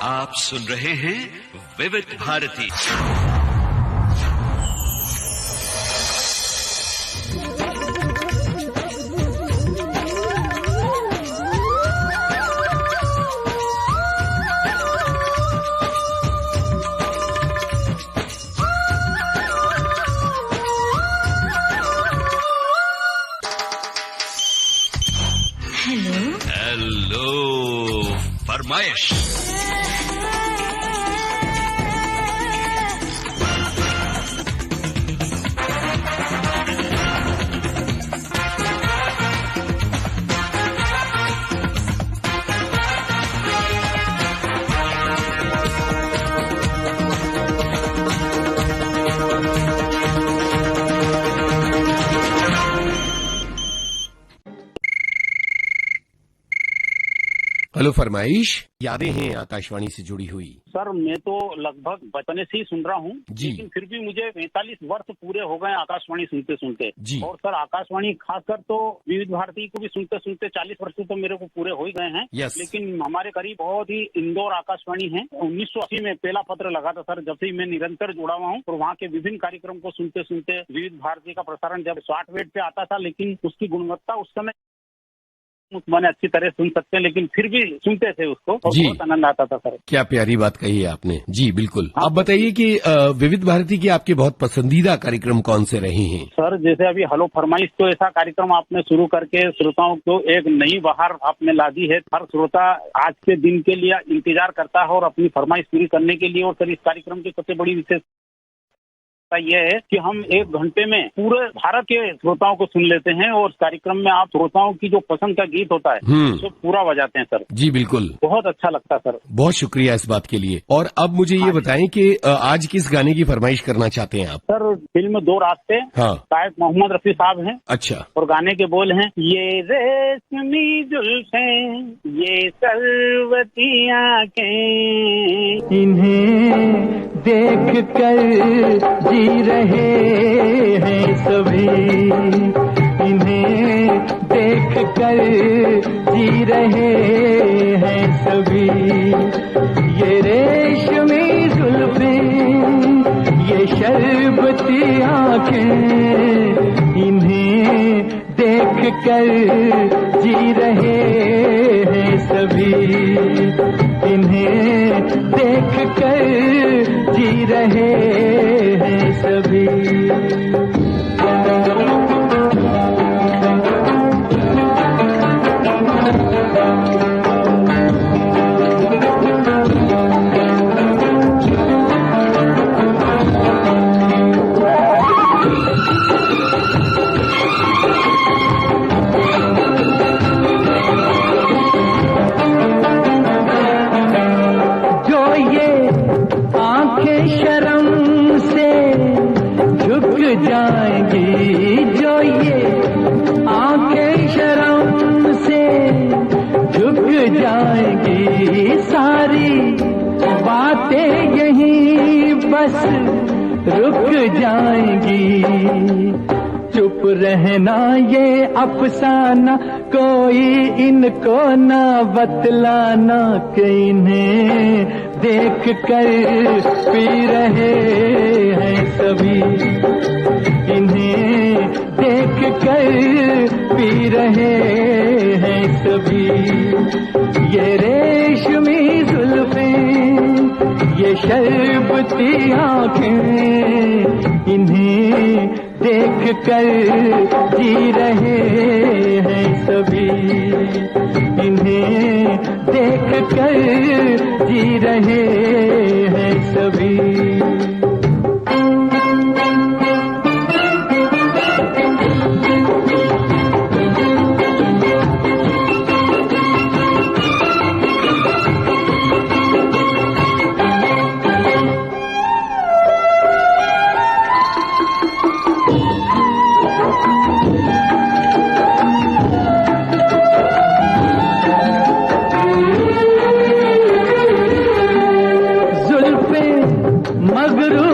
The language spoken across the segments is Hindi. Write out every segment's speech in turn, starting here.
आप सुन रहे हैं विविध भारती। हेलो फरमाइश। हेलो फरमाइश। यादें हैं आकाशवाणी से जुड़ी हुई। सर मैं तो लगभग बचपन से ही सुन रहा हूँ, लेकिन फिर भी मुझे 45 वर्ष पूरे हो गए आकाशवाणी सुनते सुनते जी। और सर आकाशवाणी खासकर तो विविध भारती को भी सुनते सुनते 40 वर्ष तो मेरे को पूरे हो ही गए हैं। यस। लेकिन हमारे करीब बहुत ही इंदौर आकाशवाणी है। 1980 में पहला पत्र लगा था सर, जब से मैं निरंतर जुड़ा हुआ हूँ और वहाँ के विभिन्न कार्यक्रम को सुनते सुनते विविध भारती का प्रसारण जब 60 वेट पे आता था, लेकिन उसकी गुणवत्ता उस समय मैंने अच्छी तरह सुन सकते हैं, लेकिन फिर भी सुनते थे उसको और बहुत आनंद आता था सर। क्या प्यारी बात कही है आपने। जी बिल्कुल। आप बताइए कि विविध भारती के आपके बहुत पसंदीदा कार्यक्रम कौन से रहे हैं? सर जैसे अभी हेलो फरमाइश, तो ऐसा कार्यक्रम आपने शुरू करके श्रोताओं को एक नई बहार आपने ला दी है। हर श्रोता आज के दिन के लिए इंतजार करता है और अपनी फरमाइश पूरी करने के लिए। और सर इस कार्यक्रम की सबसे बड़ी विशेष यह है कि हम 1 घंटे में पूरे भारत के श्रोताओं को सुन लेते हैं और इस कार्यक्रम में आप श्रोताओं की जो पसंद का गीत होता है उसको पूरा बजाते हैं सर। जी बिल्कुल। बहुत अच्छा लगता है सर। बहुत शुक्रिया इस बात के लिए। और अब मुझे ये बताएं कि आज किस गाने की फरमाइश करना चाहते हैं आप? सर फिल्म 2 रास्ते, शायद मोहम्मद रफी साहब हैं। अच्छा। और गाने के बोल हैं, ये रेशमी जुल्फें, ये सरवती आंखें, इन्हें देख कर जी रहे हैं सभी, इन्हें देख कर जी रहे हैं सभी। ये रेशमी जुल्फें, ये शरबती आंखें, इन्हें देख कर जी रहे हैं सभी, इन्हें देख कर जी रहे हैं सभी। जाएंगी जो ये आंखें शर्म से झुक जाएंगी, सारी बातें यहीं बस रुक जाएंगी। चुप रहना ये अफसाना, कोई इनको ना बतलाना, कि इन्हें देख कर पी रहे हैं सभी, इन्हें देख कर पी रहे हैं सभी। ये रेशमी जुल्फें, ये शरबती आंखें, इन्हें देख कर जी रहे हैं सभी, इन्हें देख कर जी रहे हैं सभी। जुल्फे मगरू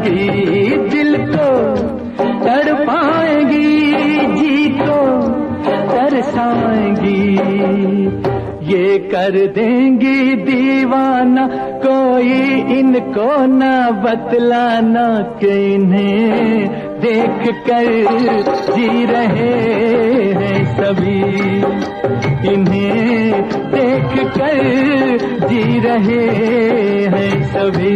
तड़पाएंगी दिल को, तड़पाएंगी जी को तरसाएंगी, ये कर देंगी दीवाना, कोई इनको ना बतलाना कि इन्हें देख कर जी रहे हैं सभी, इन्हें देख कर जी रहे हैं सभी।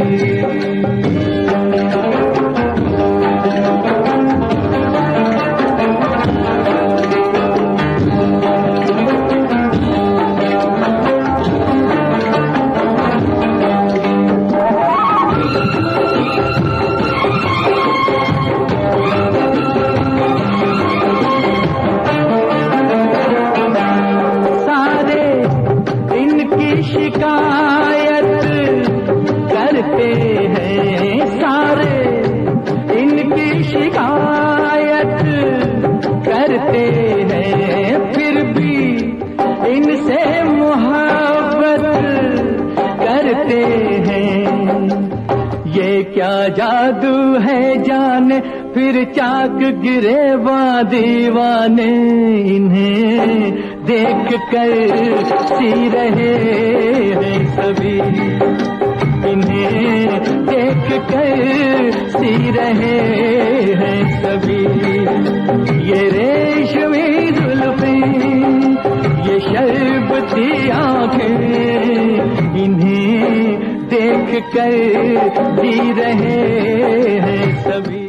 शिकायत करते हैं सारे, इनकी शिकायत करते हैं, फिर भी इनसे मोहब्बत करते हैं। ये क्या जादू है जाने, फिर चाक गिरेवा दीवाने, इन्हें देख कर सी रहे हैं सभी, इन्हें देख कर सी रहे हैं सभी। ये रेशमी जुल्फें, ये शर्बती आंखें, इन्हें देख कर जी रहे हैं सभी।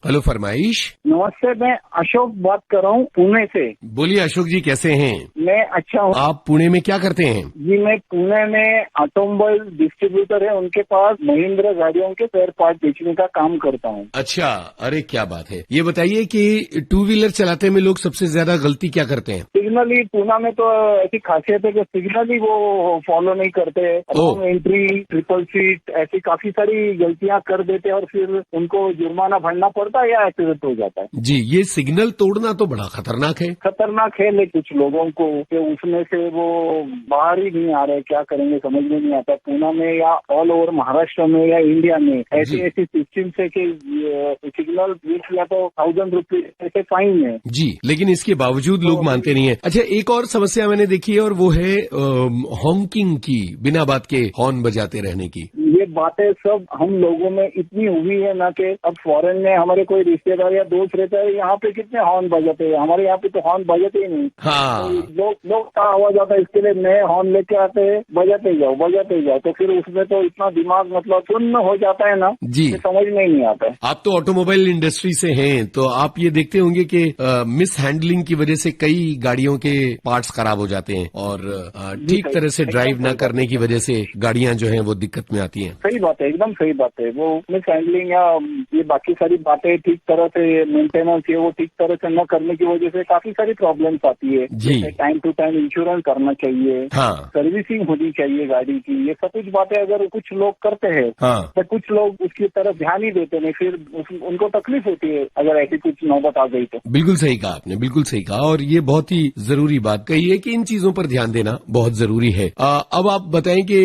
हेलो फरमाइश। नमस्ते, मैं अशोक बात कर रहा हूँ पुणे से। बोलिए अशोक जी, कैसे हैं? मैं अच्छा हूँ। आप पुणे में क्या करते हैं? जी, मैं पुणे में ऑटोमोबाइल डिस्ट्रीब्यूटर है, उनके पास महिंद्रा गाड़ियों के स्पेयर पार्ट बेचने का काम करता हूँ। अच्छा, अरे क्या बात है। ये बताइए कि टू व्हीलर चलाते में लोग सबसे ज्यादा गलती क्या करते हैं? सिग्नली पुणे में तो ऐसी खासियत है कि सिग्नली वो फॉलो नहीं करते, एंट्री, ट्रिपल सीट, ऐसी काफी सारी गलतियां कर देते हैं और फिर उनको जुर्माना भरना पड़ता है या एक्सीडेंट हो जाता है। जी, ये सिग्नल तोड़ना तो बड़ा खतरनाक है। खतरनाक है, लेकिन कुछ लोगों को कि उसमें से वो बाहर ही नहीं आ रहे, क्या करेंगे समझ में नहीं आता। पुणे में या ऑल ओवर महाराष्ट्र में या इंडिया में ऐसी सिस्टम से कि सिग्नल ब्रेक किया तो 1000 रुपये ऐसे फाइन है। जी, लेकिन इसके बावजूद लोग मानते नहीं है। अच्छा, एक और समस्या मैंने देखी है और वो है हॉन्किंग की, बिना बात के हॉर्न बजाते रहने की। ये बातें सब हम लोगों में इतनी हुई है ना कि अब फॉरेन में हमारे कोई रिश्तेदार या दोस्त रहता है, यहाँ पे कितने हॉर्न बजाते हैं, हमारे यहाँ पे तो हॉर्न बजाते ही नहीं। हाँ, तो लोग का आवाज आता है, इसके लिए नए हॉर्न लेके आते हैं, बजाते जाओ, तो फिर उसमें तो इतना दिमाग मतलब शून्य हो जाता है ना जी, समझ में ही नहीं आता है। आप तो ऑटोमोबाइल इंडस्ट्री से हैं, तो आप ये देखते होंगे कि मिस हैंडलिंग की वजह से कई गाड़ियों के पार्ट्स खराब हो जाते हैं और ठीक तरह से ड्राइव न करने की वजह से गाड़ियां जो हैं वो दिक्कत में आती हैं। सही बात है, एकदम सही बात है। वो मिस हैंडलिंग या ये बाकी सारी बातें ठीक तरह से मेंटेनेंस है वो ठीक तरह से न करने की वजह से काफी सारी प्रॉब्लम्स आती है। जी, टाइम टू टाइम इंश्योरेंस करना चाहिए, हाँ, सर्विसिंग होनी चाहिए गाड़ी की, ये सब कुछ बातें अगर कुछ लोग करते हैं हाँ, तो कुछ लोग उसकी तरफ ध्यान ही देते नहीं, फिर उनको तकलीफ होती है अगर ऐसी कुछ नौबत आ गई तो। बिल्कुल सही कहा आपने, बिल्कुल सही कहा, और ये बहुत ही जरूरी बात कही है कि इन चीजों पर ध्यान देना बहुत जरूरी है। अब आप बताएं कि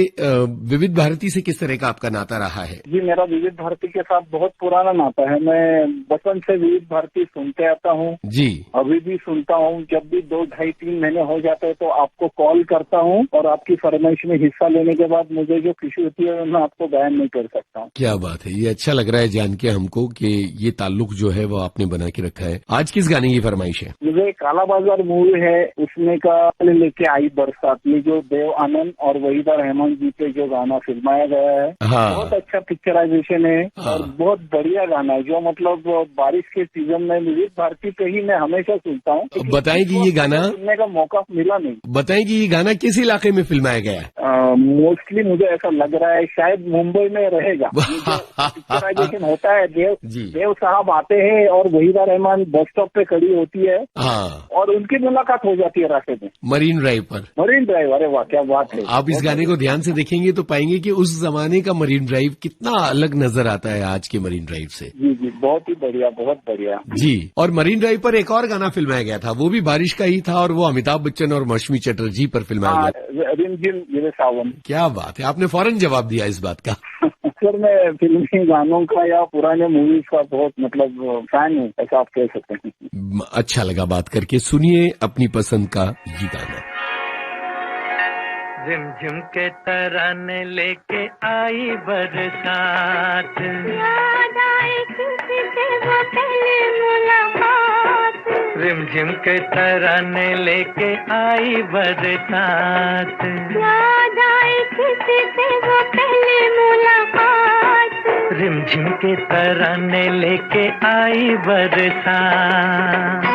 विविध भारती से किस तरह का आपका नाता रहा है? जी, मेरा विविध भारती के साथ बहुत पुराना नाता है। मैं बचपन से विविध भारती सुनते आता हूँ जी, अभी भी सुनता हूँ। जब भी 2, 2.5, 3 महीने हो जाते हैं तो आपको कॉल करता हूँ और आपकी फरमाइश में हिस्सा लेने के बाद मुझे जो खुशी होती है मैं आपको बयान नहीं कर सकता हूँ। क्या बात है, ये अच्छा लग रहा है जान के हमको कि ये ताल्लुक जो है वो आपने बना के रखा है। आज किस गाने की फरमाइश है? मुझे काला बाजार मूवी है, उसमें का लेके आई बरसात, ये जो देव आनंद और वहीदा रहमान जी पे जो गाना फिल्माया गया है, हाँ, बहुत अच्छा पिक्चराइजेशन है और बहुत बढ़िया गाना है, जो मतलब बारिश के सीजन में विविध भारती पे ही मैं हमेशा सुनता हूँ। बताएं कि ये गाना सुनने का मौका मिला नहीं। बताएं कि ये गाना किस इलाके में फिल्माया गया है? मोस्टली मुझे ऐसा लग रहा है शायद मुंबई में रहेगा। पिक्चराइजेशन होता है, देव साहब आते हैं और वहीदा रहमान बस स्टॉप पे खड़ी होती है, हाँ, और उनकी मुलाकात हो जाती है रास्ते में मरीन ड्राइव पर। Marine drive. अरे वाह, क्या बात है। आप इस गाने को ध्यान से देखेंगे तो पाएंगे कि उस जमाने का मरीन ड्राइव कितना अलग नजर आता है आज के मरीन ड्राइव से। जी जी, बहुत ही बढ़िया, बहुत बढ़िया जी। और मरीन ड्राइव पर एक और गाना फिल्माया गया था, वो भी बारिश का ही था और वो अमिताभ बच्चन और मौसमी चटर्जी पर फिल्माया गया। रिमझिम गिरे सावन। क्या बात है, आपने फौरन जवाब दिया इस बात का। सर मैं फिल्मी गानों का या पुराने मूवीज का बहुत फैन हूँ, ऐसा आप कह सकते हैं। अच्छा लगा बात करके। सुनिए अपनी पसंद का ये गाना। रिमझिम के तराने लेके आई बरसात, याद आए किसी से वो पहली मुलाकात। रिमझिम के तराने लेके आई बरसात, याद आए किसी से वो पहली मुलाकात। रिमझिम के तराने लेके आई बरसात।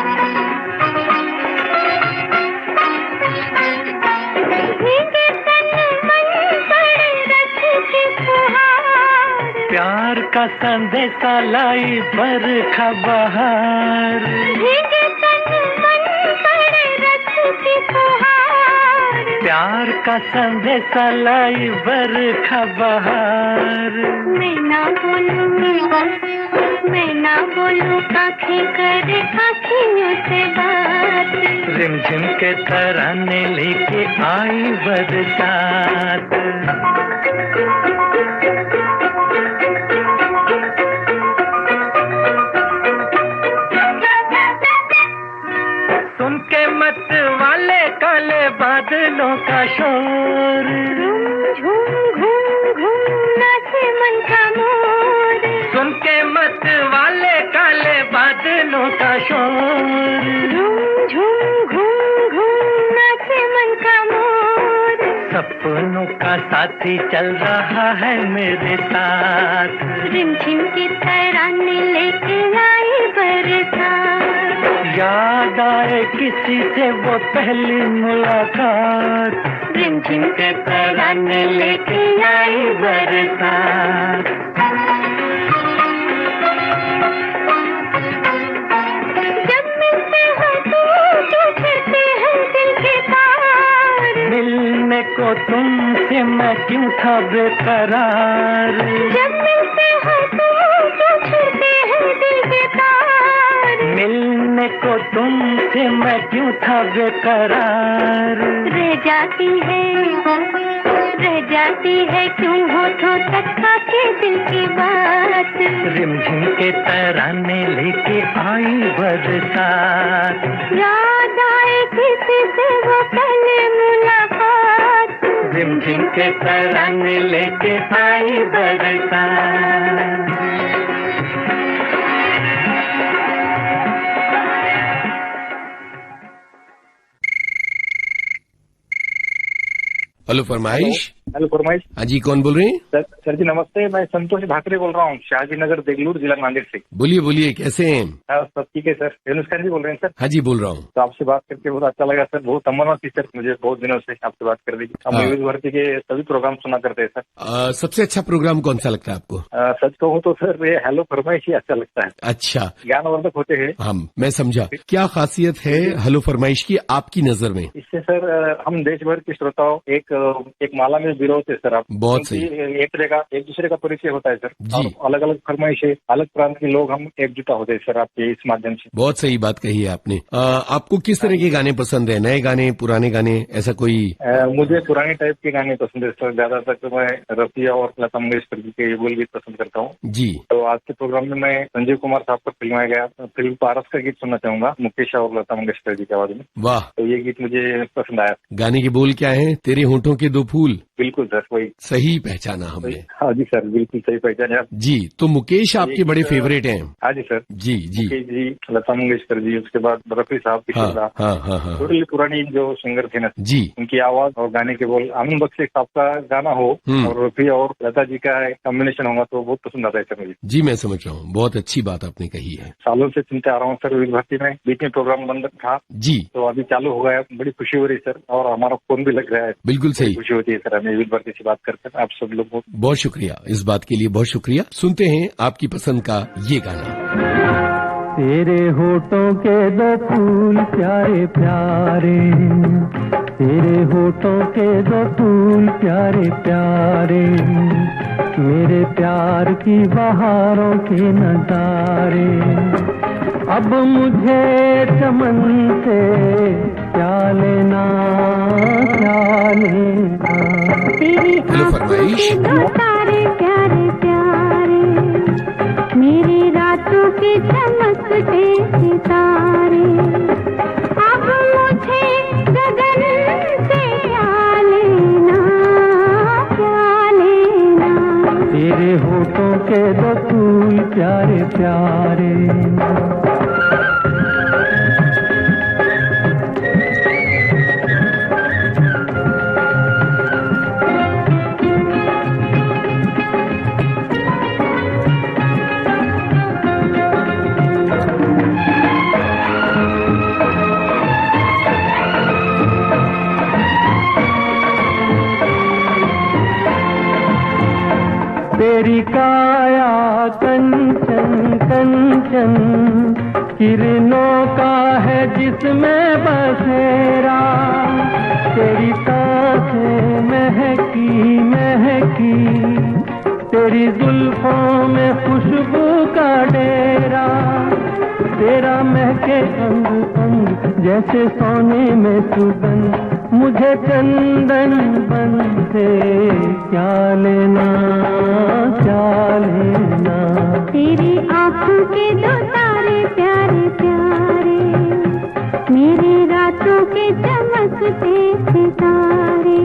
प्यार का संदेशा लाई बरखा बहार, प्यार का संदेशा लाई बरखा बहार। मैं ना बोलूं आँखें करे आँखियों से बात। रिमझिम के तराने लेके आई बरसात। सुन के मत वाले काले बादलों का शोर, झूम घूम घूम नाचे मन का मोर। सुन के मत वाले काले बादलों का शोर, झूम घूम घूम नाचे मन का मोर। सपनों का साथी चल रहा है मेरे साथ। रिमझिम की तराने लेके आई बरसात, याद आए किसी से वो पहली मुलाकात। रिमझिम के तराने लेके आई बरसात। जब मिलते हैं तो छूटते हैं दिल के तार। मिलने को तुमसे मैं क्यों था बेकरार। जब मिलते हैं तो छूटते हैं दिल के तार। मिलने को तुमसे मैं क्यों था बेकरार। रह जाती है क्यों होठों तक आके दिल की बात। रिमझिम के तराने लेके आई बरसात, याद आए किसी से वो पहले मुलाकात। रिमझिम के तराने लेके आई बरसात। हेलो फरमाइश। हेलो फरमाइश। हाँ जी, कौन बोल रहे हैं? सर जी नमस्ते, मैं संतोष भाकरे बोल रहा हूँ, शाहजी नगर देगलूर, जिला नांदेड़ से। बोलिए बोलिए, कैसे हैं? सब ठीक है सर। यूनुस खान जी बोल रहे हैं सर? हाँ जी, बोल रहा हूँ। तो आपसे बात करके बहुत अच्छा लगा सर, बहुत तमन्ना थी सर मुझे बहुत दिनों से आपसे बात करने की। हम विविध भारती के सभी प्रोग्राम सुना करते हैं सर। सबसे अच्छा प्रोग्राम कौन सा लगता है आपको? सच कहूँ तो सर ये हेलो फरमाइश ही अच्छा लगता है। अच्छा, ज्ञानवर्धक होते हैं। हम मैं समझा। क्या खासियत है हेलो फरमाइश की आपकी नजर में? इससे सर हम देश भर के श्रोताओं एक माला में विरोध है सर। आप बहुत सही। एक दूसरे का परिचय होता है सर जी। और अलग अलग फरमाइशें, अलग प्रांत के लोग हम एकजुटा होते हैं सर आपके इस माध्यम से। बहुत सही बात कही है आपने। आपको किस तरह के गाने पसंद है? नए गाने, पुराने गाने, ऐसा कोई? मुझे पुराने टाइप के गाने पसंद है सर। ज्यादातर तो मैं रफिया और लता मंगेशकर जी के युगल गीत पसंद करता हूँ जी। तो आज के प्रोग्राम में मैं संजीव कुमार साहब पर फिल्माया गया फिल्म पारस का गीत सुनना चाहूंगा, मुकेश और लता मंगेशकर जी की आवाज में। वाह, तो ये गीत मुझे पसंद आया। गाने के बोल क्या है? तेरे होठों के दो फूल। बिल्कुल सर, वही सही पहचाना हमने। हाँ जी सर, बिल्कुल सही पहचाने आप जी। तो मुकेश आपके बड़े फेवरेट हैं? हाँ जी सर। जी जी जी, लता मंगेशकर जी, उसके बाद रफी साहब की हाँ हाँ हाँ हाँ थोड़ी पुरानी जो सिंगर थे ना जी, उनकी आवाज और गाने के बोल, आनंद बख्श साहब का गाना हो और रफी और लता जी का कॉम्बिनेशन होगा तो बहुत पसंद आता है सर मुझे। जी, मैं समझ रहा हूँ, बहुत अच्छी बात आपने कही है। सालों से सुनते आ रहा हूँ सर विविध भारती में, बीच में प्रोग्राम बंद था जी, तो अभी चालू हो गया, बड़ी खुशी हो रही सर। और हमारा फोन भी लग रहा है। बिल्कुल सही, खुशी होती है सर हमें विविध भारती से बात करके। आप सब लोग बहुत शुक्रिया इस बात के लिए, बहुत शुक्रिया। सुनते हैं आपकी पसंद का ये गाना। तेरे होठों के दो फूल प्यारे प्यारे, तेरे होठों के दो फूल प्यारे प्यारे, मेरे प्यार की बहारों के नजारे। अब मुझे चमन से क्या लेना, क्या लेना। तेरी आँखों के दो तारे प्यारे प्यारे, मेरी रातों के चमकते सितारे। अब मुझे गगन से क्या लेना, क्या लेना। तेरे होठों के दो फूल प्यारे प्यारे। तेरी काया कंचन कंचन, किरणों का है जिसमें बसेरा। तेरी सांसें महकी महकी, तेरी जुल्फों में खुशबू का डेरा। तेरा महके अंग अंग जैसे सोने में सुगंध, मुझे चंदन बन से क्या लेना, क्या लेना। तेरी आँखों के दो तारे प्यारे प्यारे, मेरी रातों के चमकते सितारे।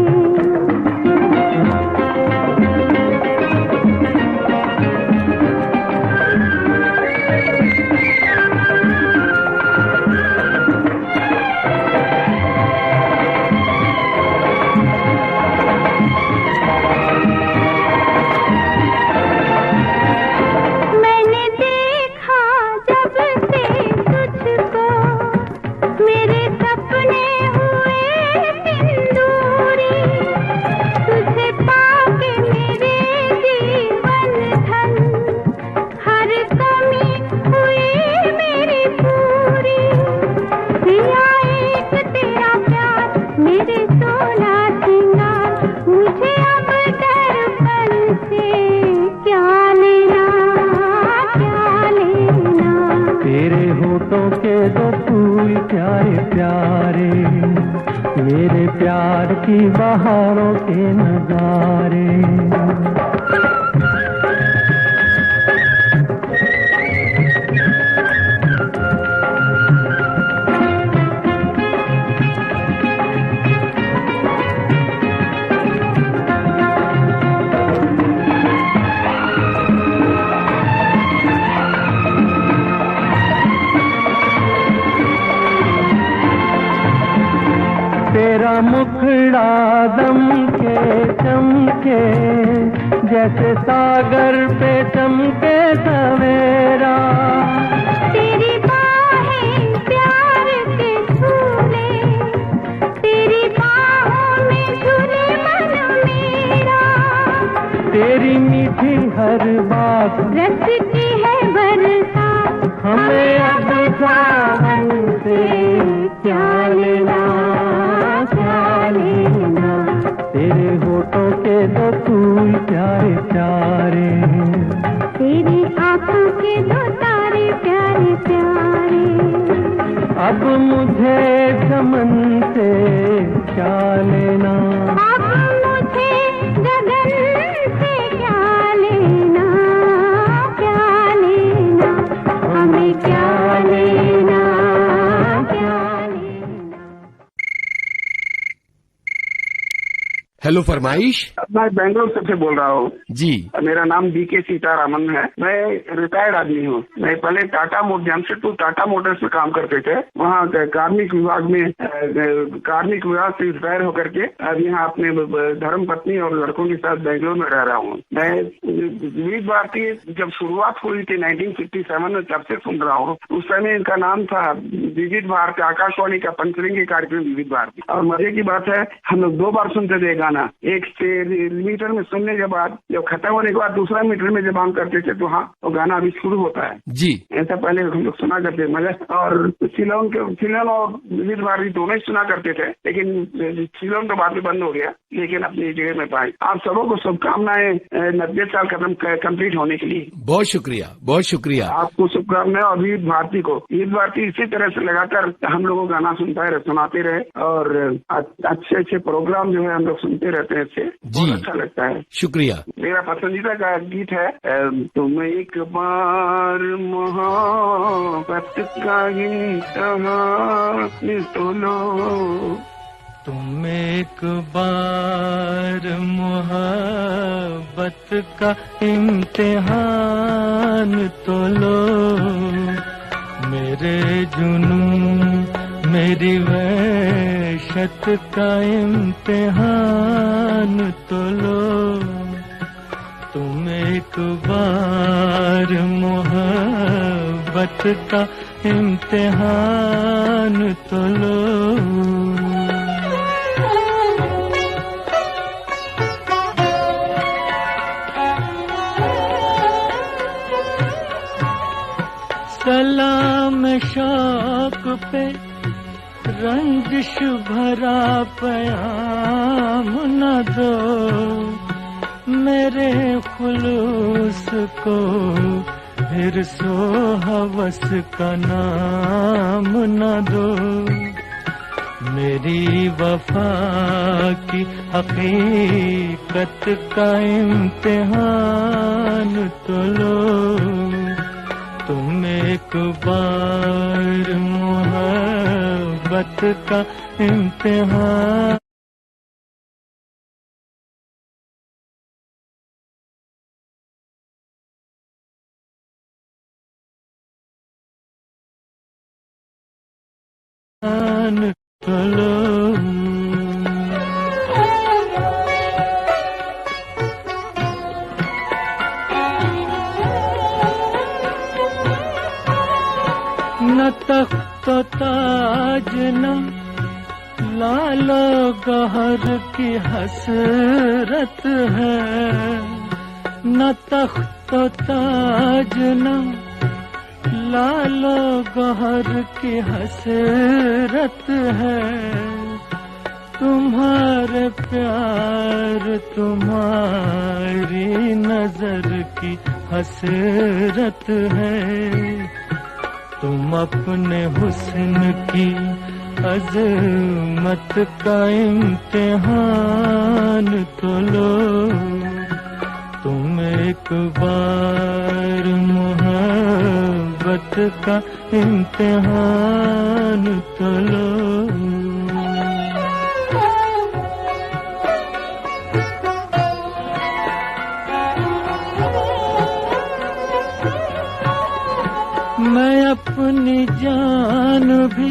प्यारे प्यारे, मेरे प्यार की बहारों के नजारे। तेरा मुखड़ा दम के चमके, जैसे सागर पे चमके सवेरा। तेरी बाहें प्यार के झूले, तेरी बाहों में झूले मन मेरा। तेरी मीठी हर बात रस की है बरसात, हमें अब सावन से क्या लेना, क्या लेना। तेरे होठों के दो फूल प्यारे प्यारे, तेरी आँखों के दो तारे प्यारे प्यारे। अब मुझे चमन से क्या लेना, अब मुझे गगन से क्या लेना, क्या लेना। हमें क्या लेना, क्या लेना। हेलो फरमाइश, मैं बेंगलोर से बोल रहा हूँ जी। मेरा नाम बीके सीतारामन है। मैं रिटायर्ड आदमी हूँ। मैं पहले जमशेदपुर टाटा मोटर्स में काम करते थे। वहाँ कार्मिक विभाग में कार्मिक विभाग से रिटायर होकर के अब यहाँ अपने धर्म पत्नी और लड़कों के साथ बेंगलोर में रह रहा हूँ। मैं विविध भारती जब शुरुआत हुई थी 1957 में, तब से सुन रहा हूँ। उस समय इनका नाम था विविध भारती, आकाशवाणी का पंचरंगी कार्यक्रम विविध भारती। और मजे की बात है, हम लोग 2 बार सुनते थे गाना, एक शेर मीटर में सुनने के बाद जब खत्म होने के बाद दूसरा मीटर में जब ऑन करते थे तो हाँ वो गाना अभी शुरू होता है जी। ऐसा पहले हम लोग सुना करते मगर और सिलोन और विविध भारती दोनों ही सुना करते थे, लेकिन सिलोन तो बाद में बंद हो गया, लेकिन अपनी जगह में पाई। आप सबों को शुभकामनाएं 90 साल खत्म कंप्लीट होने के लिए। बहुत शुक्रिया, बहुत शुक्रिया आपको शुभकामनाएं और विविध भारती को। विविध भारती इसी तरह से लगातार हम लोगों को गाना सुनाते रहे और अच्छे अच्छे प्रोग्राम जो है हम लोग सुनते रहते हैं, इससे बहुत अच्छा लगता है। शुक्रिया। मेरा पसंदीदा का गीत है तुम एक बार मोहब्बत का इम्तिहान तो लो। तुम एक बार मोहब्बत का इम्तिहान तो लो, मेरे जुनून मेरी वहशत का इम्तिहान तो लो। तुम एक बार मोहब्बत का इम्तिहान तो लो। सलाम शौक पे रंजिश भरा प्याम न दो, मेरे खुलूस को हिर्सो हवस का नाम न दो। मेरी वफा की हकीकत का इम्तिहान तो लो। तुम एक बार मोहब्बत का इम्तिहान तो लो। न तख्त ताज न लालो गहर की हसरत है, न तख्त ताज न लालो गहर की हसरत है। तुम्हारे प्यार तुम्हारी नजर की हसरत है। तुम अपने हुस्न की अज़मत का इम्तिहान तो लो। तुम एक बार मोहब्बत का इम्तिहान तो लो। मैं अपनी जान भी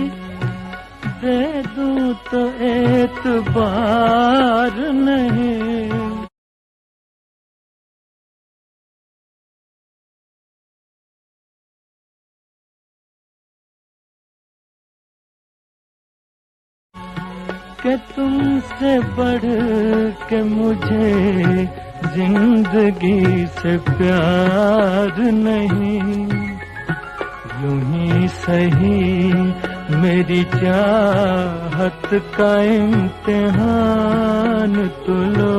दे दूं तो एतबार नहीं। कि तुमसे बढ़ के मुझे जिंदगी से प्यार नहीं। यूं ही सही मेरी चाहत का इम्तिहान तो लो।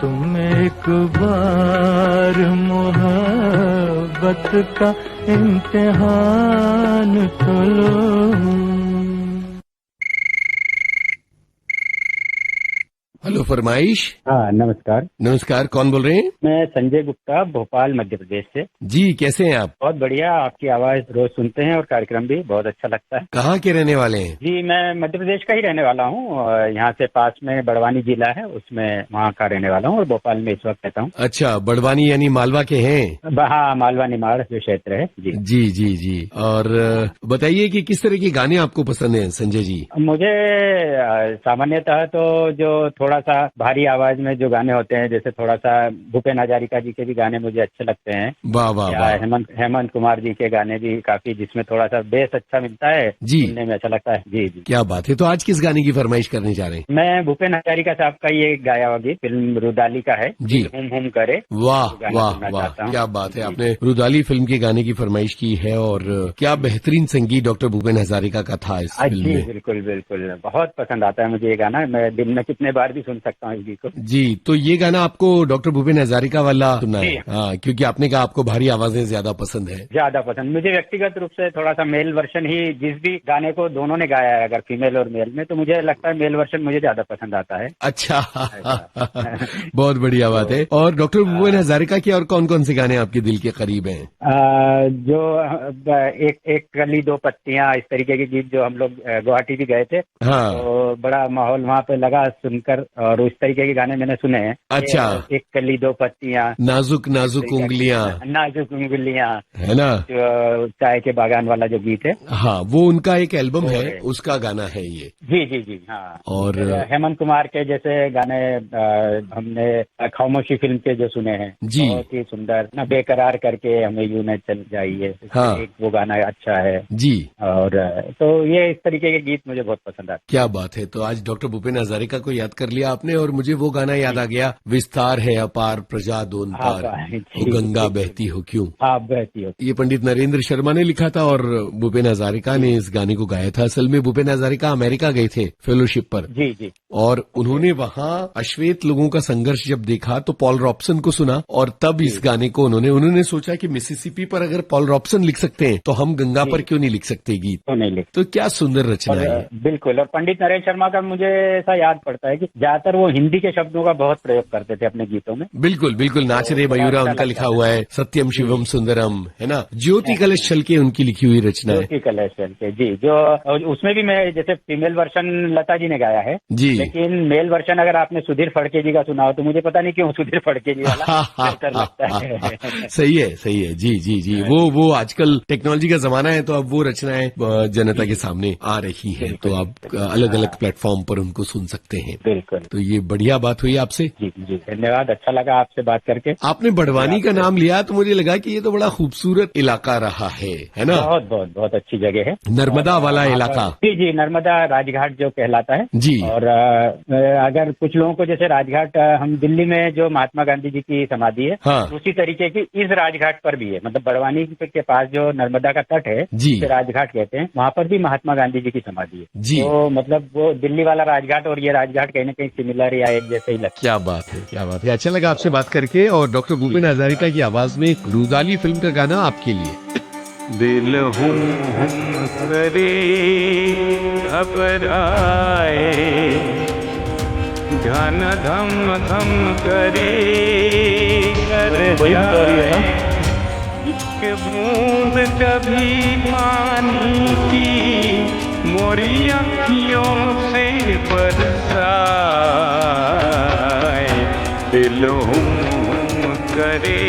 तुम एक बार मोहब्बत का इम्तिहान तो लो। हेलो फरमाइश। हाँ नमस्कार। नमस्कार, कौन बोल रहे हैं? मैं संजय गुप्ता, भोपाल मध्य प्रदेश से। जी, कैसे हैं आप? बहुत बढ़िया, आपकी आवाज रोज सुनते हैं और कार्यक्रम भी बहुत अच्छा लगता है। कहाँ के रहने वाले हैं? जी मैं मध्य प्रदेश का ही रहने वाला हूँ। यहाँ से पास में बड़वानी जिला है, उसमें वहाँ का रहने वाला हूँ और भोपाल में इस वक्त रहता हूँ। अच्छा, बड़वानी यानी मालवा के हैं? हाँ, मालवा निमाड़ जो क्षेत्र है। जी जी जी जी। और बताइए कि किस तरह के गाने आपको पसंद हैं संजय जी? मुझे सामान्यतः तो जो थोड़ा थोड़ा सा भारी आवाज में जो गाने होते हैं, जैसे थोड़ा सा भूपेन हजारिका जी के भी गाने मुझे अच्छे लगते हैं। वाह वाह या वाह। हेमंत कुमार जी के गाने भी काफी, जिसमें थोड़ा सा बेस अच्छा मिलता है, जी। सुनने में अच्छा लगता है। जी जी, क्या बात है। तो आज किस गाने की फरमाइश करने जा रहे हैं? मैं भूपेन हजारिका साहब का ये गाया होगी, फिल्म रुदाली का है, जी। हुम करे। वाह गाना वाह सुनना वाह, चाहता हूँ। क्या बात है। जी। आपने रुदाली फिल्म के गाने की फरमाइश की है और क्या बेहतरीन संगीत डॉक्टर भूपेन हजारिका का था इस फिल्म जी में। बिल्कुल बिल्कुल, बहुत पसंद आता है मुझे ये गाना। मैं दिन में कितने बार भी सुन सकता हूँ इस गीत को। जी, तो ये गाना आपको डॉक्टर भूपेन हजारिका वाला सुनना है? जी। हाँ, क्योंकि आपने कहा आपको भारी आवाजें ज्यादा पसंद है। ज्यादा पसंद मुझे व्यक्तिगत रूप से थोड़ा सा मेल वर्जन ही, जिस भी गाने को दोनों ने गाया है, अगर फीमेल और मेल में, तो मुझे लगता है मेल वर्जन मुझे ज्यादा पसंद आता है। अच्छा बहुत बढ़िया बात है। और डॉक्टर भूपेन हजारिका के और कौन कौन से गाने आपके दिल के करीब हैं? जो एक कली दो पत्तियां, इस तरीके के गीत जो हम लोग गुवाहाटी भी गए थे, हाँ। तो बड़ा माहौल वहाँ पे लगा सुनकर, और उस तरीके के गाने मैंने सुने हैं। अच्छा। एक कली दो पत्तियां, नाजुक नाजुक उंगलियां, नाजुक उंगलियां, है ना? जो चाय के बागान वाला जो गीत है। हाँ, वो उनका एक एल्बम है, उसका गाना है ये। जी जी जी, हाँ। और हेमंत कुमार के जैसे गाने हमने खामोशी फिल्म के जो सुने हैं, जी। बहुत ही सुंदर, ना बेकरार करके हमें यूं न चल जाइए, हाँ। एक वो गाना अच्छा है। जी। और तो ये इस तरीके के गीत मुझे बहुत पसंद आते क्या बात है। तो आज डॉक्टर भूपेन हजारिका को याद कर लिया आपने और मुझे वो गाना याद आ गया, विस्तार है अपार प्रजा दोन हाँ, पार, जी, वो गंगा जी, बहती हो क्यों। हैं। हाँ, बहती हो। ये पंडित नरेंद्र शर्मा ने लिखा था और भूपेन हजारिका ने इस गाने को गाया था। असल में भूपेन हजारिका अमेरिका गए थे फेलोशिप पर, जी जी, और उन्होंने वहां अश्वेत लोगों का संघर्ष जब देखा तो पॉल रॉबसन को सुना और तब इस गाने को उन्होंने सोचा कि मिसिसिपी पर अगर पॉल रॉबसन लिख सकते हैं तो हम गंगा पर क्यों नहीं लिख सकते गीत। तो नहीं लिख। तो क्या सुंदर रचना है। बिल्कुल। और पंडित नरेंद्र शर्मा का मुझे ऐसा याद पड़ता है कि ज्यादातर वो हिंदी के शब्दों का बहुत प्रयोग करते थे अपने गीतों में। बिल्कुल बिल्कुल, नाच रे मयूरा उनका लिखा हुआ है, सत्यम शिवम सुंदरम, है ना? ज्योति कलश छल के उनकी लिखी हुई रचना है। ज्योति कलश छल के, जी। जो उसमें भी मैं जैसे फीमेल वर्जन लता जी ने गाया है जी, लेकिन मेल वर्जन अगर आपने सुधीर फड़के जी का सुना हो तो मुझे पता नहीं क्यों सुधीर फड़के जी वाला बेहतर लगता है। सही है सही है। जी जी जी, वो आजकल टेक्नोलॉजी का जमाना है तो अब वो रचनाएं जनता के सामने आ रही हैं, तो आप अलग अलग प्लेटफॉर्म पर उनको सुन सकते हैं। बिल्कुल। तो ये बढ़िया बात हुई आपसे। जी जी, धन्यवाद, अच्छा लगा आपसे बात करके। आपने बड़वानी का नाम लिया तो मुझे लगा कि ये तो बड़ा खूबसूरत इलाका रहा है ना? बहुत बहुत बहुत अच्छी जगह है, नर्मदा वाला इलाका। जी जी, नर्मदा राजघाट जो कहलाता है जी। और अगर कुछ लोगों को जैसे राजघाट, हम दिल्ली में जो महात्मा गांधी जी की समाधि है, हाँ। उसी तरीके की इस राजघाट पर भी है। मतलब बड़वानी के पास जो नर्मदा का तट है, जी, जिसे राजघाट कहते हैं, वहाँ पर भी महात्मा गांधी जी की समाधि है। जी। तो मतलब वो दिल्ली वाला राजघाट और ये राजघाट कहीं ना कहीं सिमिलर या एक जैसे ही लगता है। क्या बात है, क्या बात है। अच्छा लगा आपसे बात करके। और डॉक्टर भूपेन हजारिका की आवाज में रुदाली फिल्म का गाना आपके लिए। दिल हुम करे घबराए, घन धम धम करे एक बूंद कभी पानी की मोरी अखियों से बरसाए, दिल हुम करे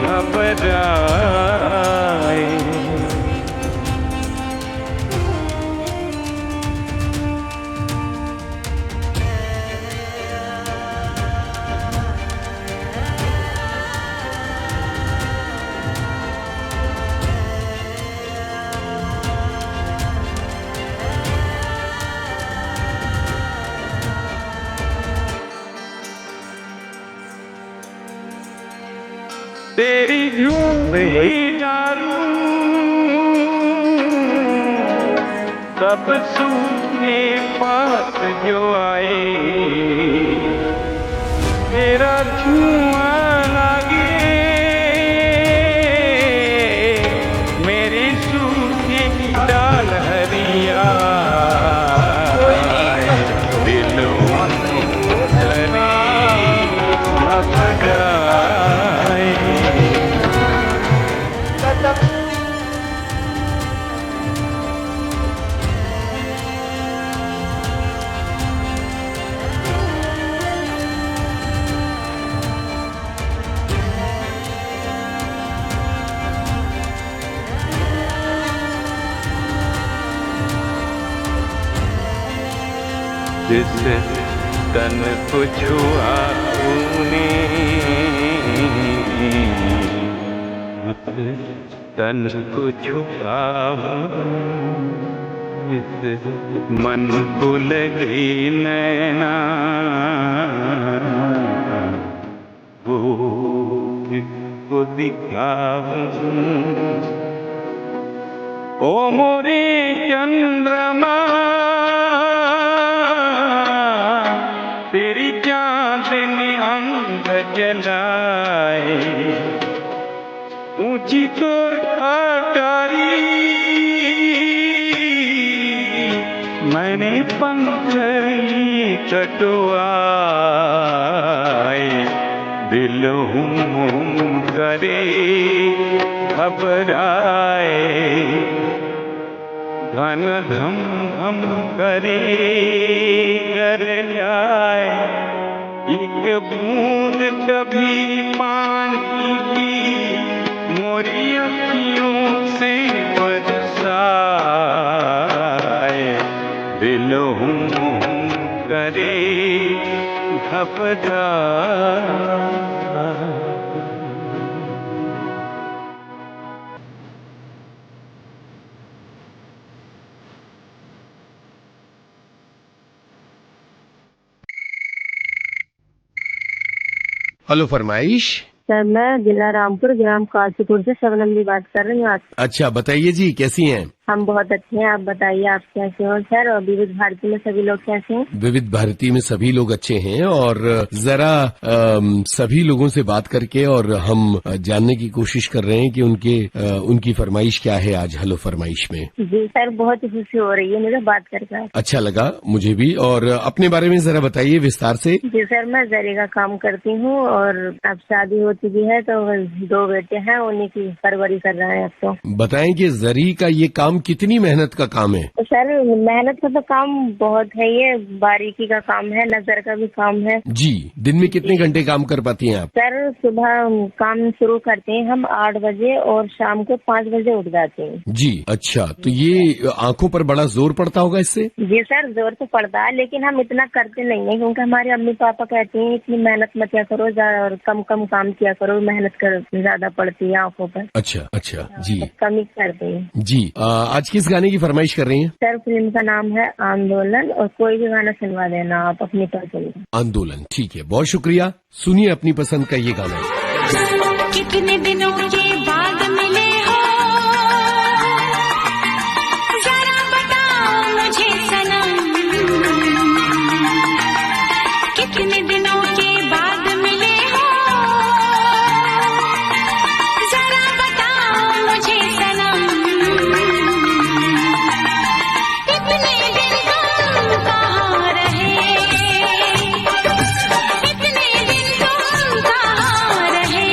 घबराए। तेरी झूठी जारूं सब सूखे पास जो आए, तेरा धुआं लागे मेरी सूखी डाल हरिया, दिल जिससे तन को छुआ तूने, तन को छुआ, मन को लगी नैना, वो को दिखाऊं। ओ मोरे चंद्रमा तेरी चांदनी अंग जलाए, ऊंची तो अटारी मैंने पंख ही कटवाए, दिल हुम करे घबराए, घन धम धम करे कर जाए, एक बूंद कभी पानी की मोरी अखियों से बरसाए, दिल हुम करे घबराए। हेलो फरमाइश। सर मैं जिला रामपुर ग्राम काशीपुर से शबनम जी बात कर रही हूँ। आज अच्छा बताइए जी, कैसी हैं? हम बहुत अच्छे हैं, आप बताइए आप कैसे हो सर? और विविध भारती में सभी लोग कैसे हैं? विविध भारती में सभी लोग अच्छे हैं, और जरा सभी लोगों से बात करके और हम जानने की कोशिश कर रहे हैं कि उनकी फरमाइश क्या है आज हेलो फरमाइश में। जी सर, बहुत खुशी हो रही है मुझे बात करके। अच्छा लगा मुझे भी। और अपने बारे में जरा बताइए विस्तार से। जी सर, मैं जरी का काम करती हूँ और अब शादी हो चुकी है, तो 2 बेटे हैं, उन्हीं की परवरिश कर रहे हैं अब तो। बताएं कि जरी का ये काम कितनी मेहनत का काम है? तो सर मेहनत का तो काम बहुत है, ये बारीकी का काम है, नजर का भी काम है। जी, दिन में कितने घंटे काम कर पाती हैं आप? सर सुबह काम शुरू करते हैं हम 8 बजे और शाम को 5 बजे उठ जाते हैं। जी अच्छा, तो ये आंखों पर बड़ा जोर पड़ता होगा इससे? जी सर, जोर तो पड़ता है, लेकिन हम इतना करते नहीं है, क्योंकि हमारे अम्मी पापा कहते हैं इतनी मेहनत मत किया करो, और कम कम काम किया करो, मेहनत कर ज्यादा पड़ती है आंखों पर। अच्छा अच्छा जी, कम ही करते हैं जी। आज किस गाने की फरमाइश कर रही हैं? सर फिल्म का नाम है आंदोलन, और कोई भी गाना सुनवा देना आप अपनी पसंद का। आंदोलन, ठीक है, बहुत शुक्रिया। सुनिए अपनी पसंद का ये गाना। कितने दिनों के बाद मिले हो, जरा बताओ मुझे सनम, कितने दिनों के बाद मिले हो, जरा बताओ मुझे सनम, इतने दिन तुम कहाँ रहे, इतने दिन तुम कहाँ रहे,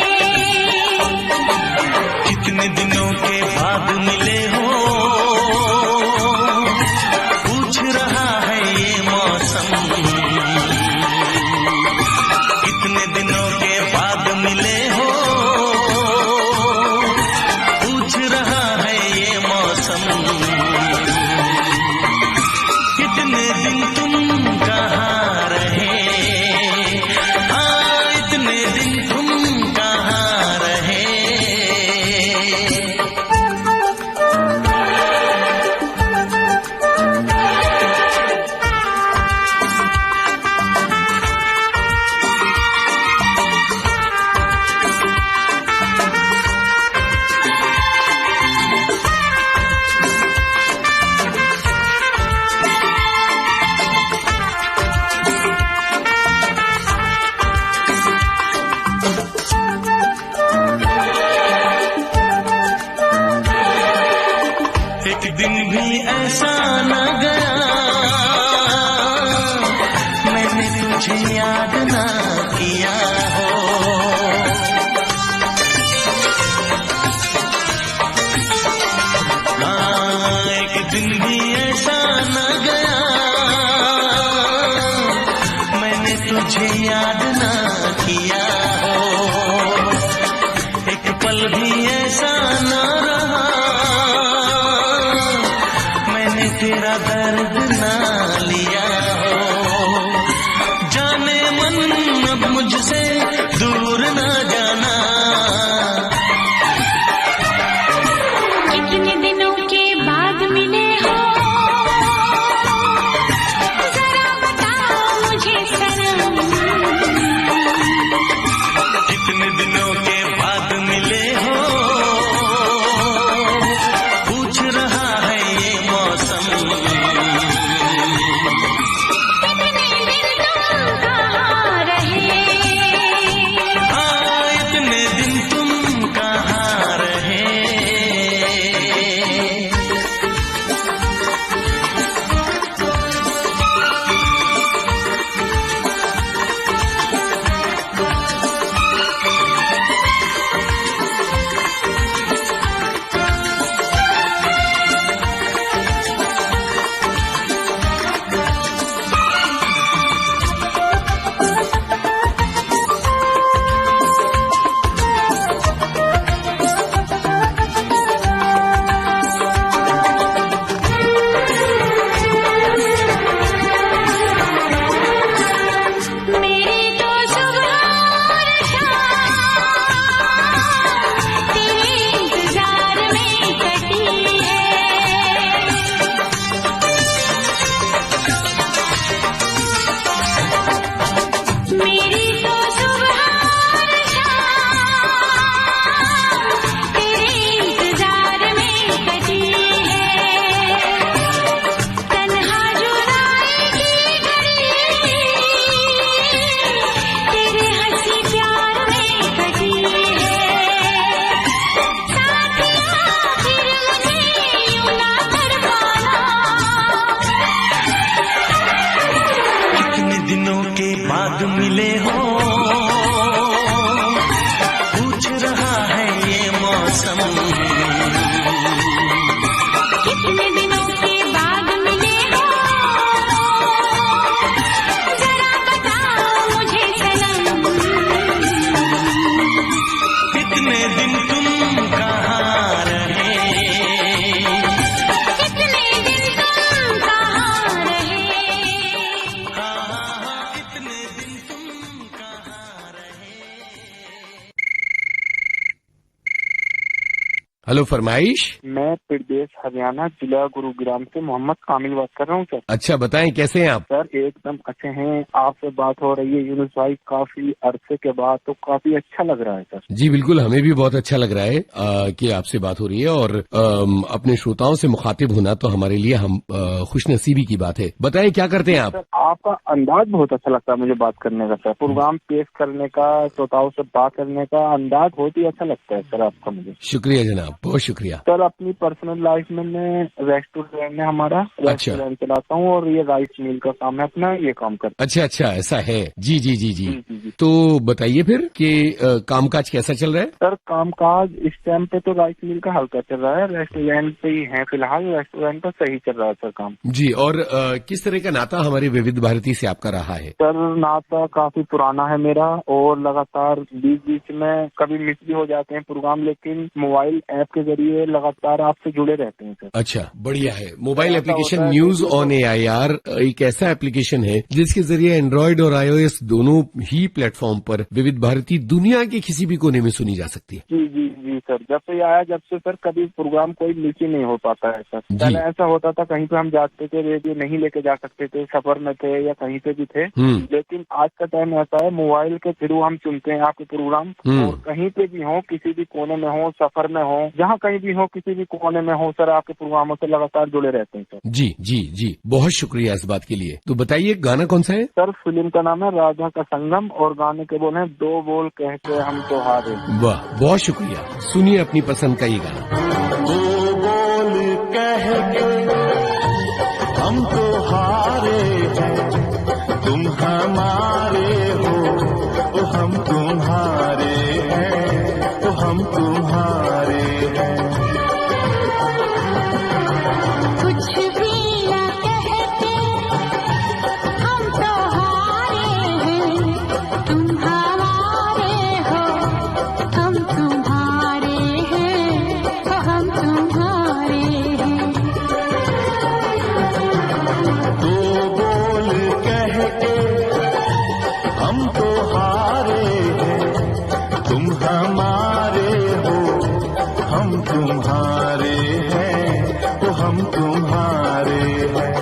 हेलो फरमाइश। मैं प्रदेश हरियाणा जिला गुरुग्राम से मोहम्मद कामिल बात कर रहा हूँ सर। अच्छा बताएं कैसे हैं आप? सर एकदम अच्छे हैं, आपसे बात हो रही है यूनुस भाई काफी अरसे के बाद, तो काफी अच्छा लग रहा है सर। जी बिल्कुल, हमें भी बहुत अच्छा लग रहा है कि आपसे बात हो रही है और अपने श्रोताओं से मुखातिब होना तो हमारे लिए हम खुशनसीबी की बात है। बताएं क्या करते हैं आप? सर आपका अंदाज बहुत अच्छा लगता है मुझे बात करने का सर, प्रोग्राम पेश करने का, श्रोताओं से बात करने का अंदाज बहुत ही अच्छा लगता है सर आपका मुझे। शुक्रिया जनाब, बहुत शुक्रिया। सर अपनी पर्सनल लाइफ में मैं रेस्टोरेंट है हमारा, रेस्टोरेंट चलाता हूँ और ये राइस मिल का काम है अपना, ये काम करता हूँ। अच्छा अच्छा ऐसा है, जी जी जी जी, जी। तो बताइए फिर कि कामकाज कैसा चल रहा है? सर कामकाज इस टाइम पे तो राइस मिल का हल्का चल रहा है, रेस्टोरेंट पे ही है फिलहाल, रेस्टोरेंट तो सही चल रहा है सर काम। जी, और किस तरह का नाता हमारे विविध भारती से आपका रहा है? सर नाता काफी पुराना है मेरा और लगातार बीच बीच में कभी मिस भी हो जाते हैं प्रोग्राम, लेकिन मोबाइल ऐप के जरिए लगातार आपसे जुड़े रहते हैं सर। अच्छा बढ़िया है। Mobile application news on AIR एक ऐसा एप्लीकेशन है जिसके जरिए एंड्रॉइड और iOS दोनों ही प्लेटफॉर्म पर विविध भारती दुनिया के किसी भी कोने में सुनी जा सकती है। जी जी जी सर, जब से आया जब से सर कभी प्रोग्राम कोई मिस ही नहीं हो पाता है सर। पहले ऐसा होता था कहीं पे हम जाते थे, रेडियो नहीं लेके जा सकते थे, सफर में थे या कहीं पे भी थे, लेकिन आज का टाइम ऐसा है मोबाइल के थ्रू हम सुनते हैं आपके प्रोग्राम, और कहीं पे भी हो, किसी भी कोने में हो, सफर में हो, जहाँ कहीं भी हो, किसी भी कोने में हो सर, आपके प्रोग्रामों से लगातार जुड़े रहते हैं सर। जी जी जी, बहुत शुक्रिया इस बात के लिए। तो बताइए गाना कौन सा है? सर फिल्म का नाम है राधा का संगम और गाने के बोल हैं दो बोल कह के हम तो हारे। वाह, बहुत शुक्रिया। सुनिए अपनी पसंद का ये गाना। दो बोल कह के हम तो हारे हैं, तुम हमारे हो तो हम तुम्हारे हैं, तो हम तुम्हारे हैं। कुछ भी न कहते हम तो हारे हैं, तुम हमारे हो हम तुम्हारे हैं, तो हम तुम्हारे हैं। दो बोल कह के हम तो हारे हैं, तुम हमारे हो हम तुम्हारे हैं, तो हम तुम्हारे हैं।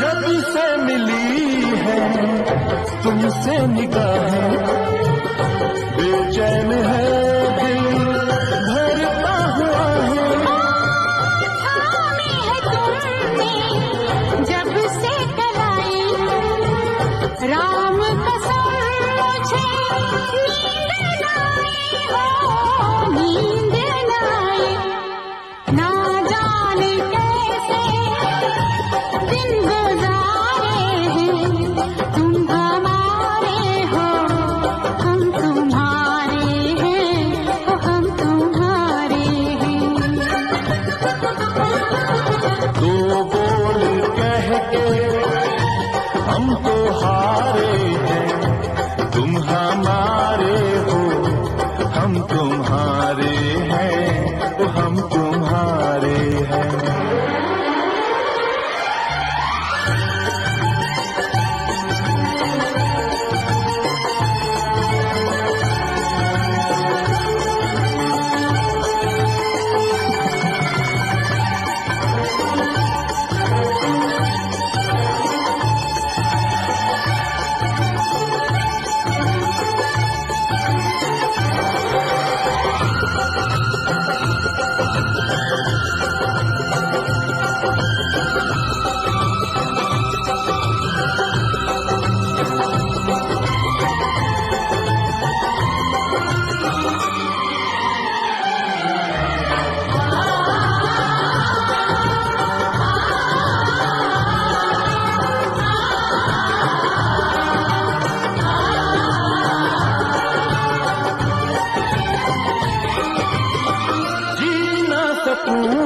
जब से मिली है तुमसे निगाहें, बेचैन है दिल भरता हुआ है। थामी है तुमने जब से कलाई, राम कसम मुझे नींद नाई हो, नींद नाई। ना जाने कैसे दिन गुजारे हैं, तुम हमारे हो हम तुम्हारे हैं,